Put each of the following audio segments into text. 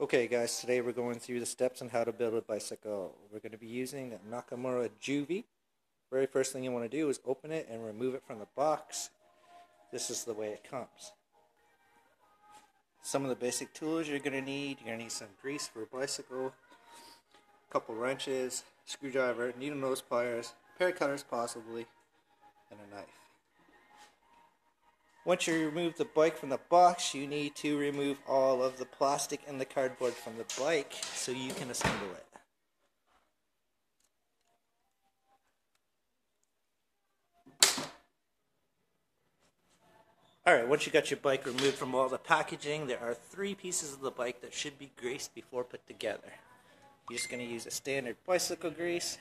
Okay guys, today we're going through the steps on how to build a bicycle. We're going to be using a Nakamura Joovy. Very first thing you want to do is open it and remove it from the box. This is the way it comes. Some of the basic tools you're going to need some grease for a bicycle, a couple wrenches, screwdriver, needle nose pliers, a pair of cutters possibly, and a knife. Once you remove the bike from the box, you need to remove all of the plastic and the cardboard from the bike so you can assemble it. Alright, once you got your bike removed from all the packaging, there are 3 pieces of the bike that should be greased before put together. You're just going to use a standard bicycle grease,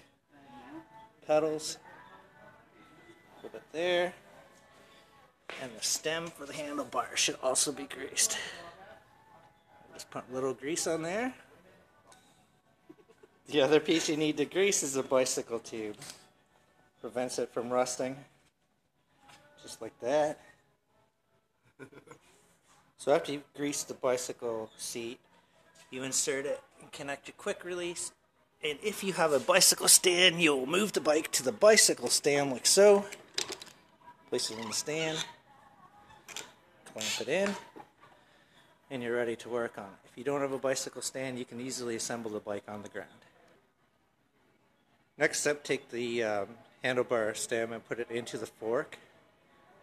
pedals, a little bit there, and the stem for the handlebar should also be greased. Just put a little grease on there. The other piece you need to grease is the bicycle tube. Prevents it from rusting. Just like that. So after you've greased the bicycle seat, you insert it and connect your quick release. And if you have a bicycle stand, you'll move the bike to the bicycle stand like so. Place it in the stand. Clamp it in, and you're ready to work on it. If you don't have a bicycle stand, you can easily assemble the bike on the ground. Next step, take the handlebar stem and put it into the fork.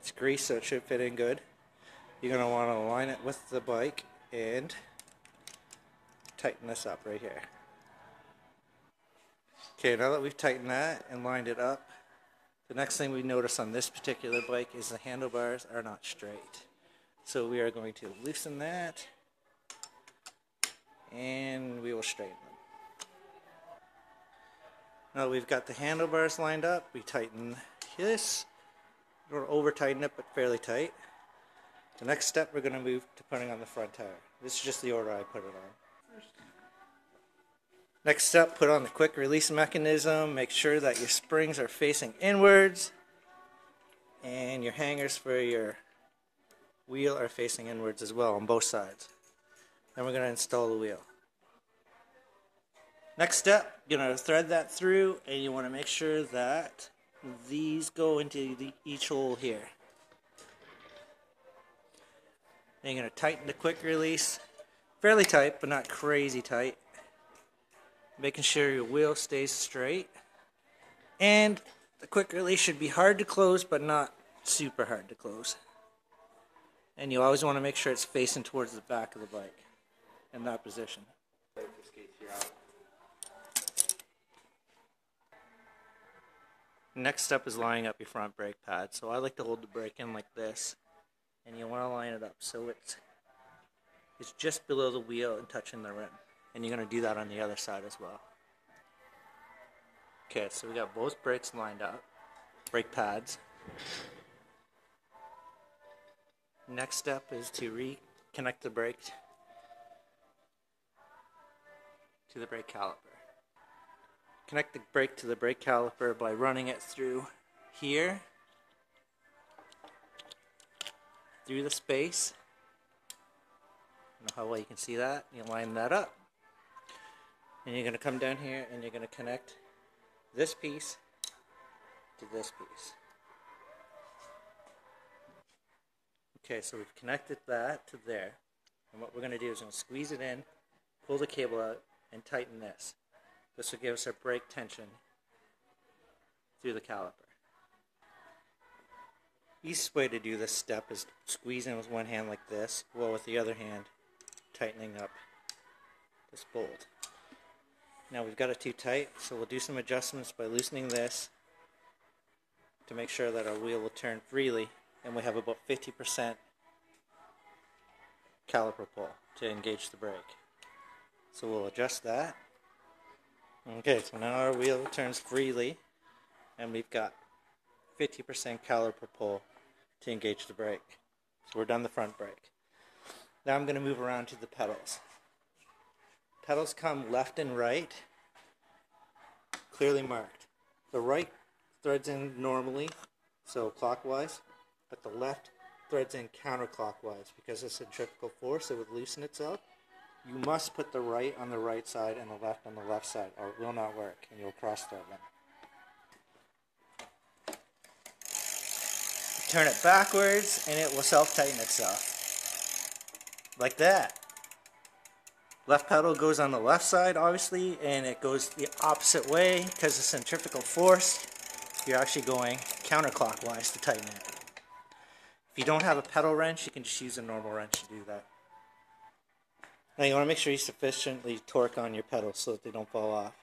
It's greased, so it should fit in good. You're going to want to align it with the bike and tighten this up right here. Okay, now that we've tightened that and lined it up, the next thing we notice on this particular bike is the handlebars are not straight. So we are going to loosen that, and we will straighten them. Now we've got the handlebars lined up, we tighten this. Don't over tighten it, but fairly tight. The next step, we're going to move to putting on the front tire. This is just the order I put it on. Next step, put on the quick release mechanism. Make sure that your springs are facing inwards, and your hangers for your wheel are facing inwards as well on both sides. Then we're going to install the wheel. Next step, you're going to thread that through, and you want to make sure that these go into each hole here. Then you're going to tighten the quick release, fairly tight but not crazy tight, making sure your wheel stays straight. And the quick release should be hard to close but not super hard to close. And you always want to make sure it's facing towards the back of the bike in that position. Next step is lining up your front brake pad. So I like to hold the brake in like this, and you want to line it up so it's just below the wheel and touching the rim. And you're going to do that on the other side as well. Okay, so we got both brakes lined up, brake pads. Next step is to reconnect the brake to the brake caliper. Connect the brake to the brake caliper by running it through here, through the space. I don't know how well you can see that. You line that up. And you're going to come down here and you're going to connect this piece to this piece. Okay, so we've connected that to there, and what we're going to do is we're going to squeeze it in, pull the cable out, and tighten this. This will give us our brake tension through the caliper. Easiest way to do this step is squeezing with one hand like this, while with the other hand tightening up this bolt. Now we've got it too tight, so we'll do some adjustments by loosening this to make sure that our wheel will turn freely. And we have about 50% caliper pull to engage the brake. So we'll adjust that. Okay, so now our wheel turns freely, and we've got 50% caliper pull to engage the brake. So we're done the front brake. Now I'm going to move around to the pedals. Pedals come left and right, clearly marked. The right threads in normally, so clockwise. But the left threads in counterclockwise because of centrifugal force, it would loosen itself. You must put the right on the right side and the left on the left side, or it will not work, and you'll cross-thread them. Turn it backwards, and it will self-tighten itself. Like that. Left pedal goes on the left side, obviously, and it goes the opposite way because of centrifugal force. You're actually going counterclockwise to tighten it. If you don't have a pedal wrench, you can just use a normal wrench to do that. Now you want to make sure you sufficiently torque on your pedals so that they don't fall off.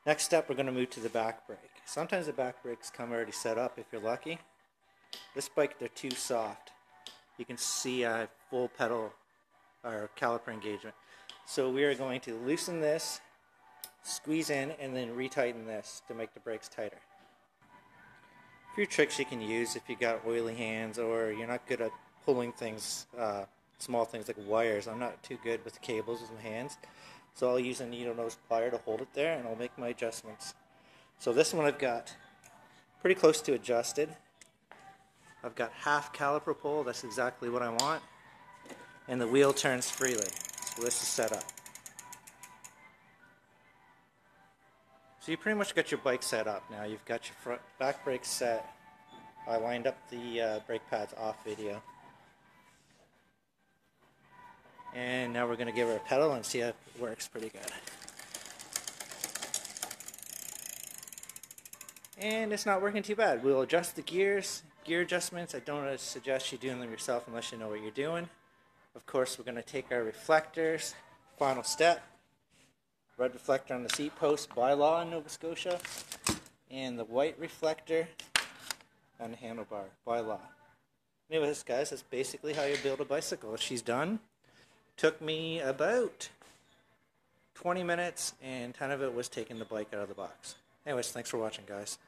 Next step, we're going to move to the back brake. Sometimes the back brakes come already set up if you're lucky. This bike, they're too soft. You can see I have full pedal or caliper engagement. So we are going to loosen this, squeeze in, and then retighten this to make the brakes tighter. A few tricks you can use if you got oily hands or you're not good at pulling things, small things like wires. I'm not too good with cables with my hands, so I'll use a needle nose plier to hold it there, and I'll make my adjustments. So this one I've got pretty close to adjusted. I've got half caliper pull, that's exactly what I want, and the wheel turns freely. So this is set up. So you pretty much got your bike set up now. You've got your back brakes set. I lined up the brake pads off video. And now we're going to give her a pedal and see how it works pretty good. And it's not working too bad. We'll adjust the gears. Gear adjustments, I don't suggest you doing them yourself unless you know what you're doing. Of course, we're going to take our reflectors. Final step. Red reflector on the seat post by law in Nova Scotia. And the white reflector on the handlebar by law. Anyways, guys, that's basically how you build a bicycle. She's done. Took me about 20 minutes, and 10 of it was taking the bike out of the box. Anyways, thanks for watching, guys.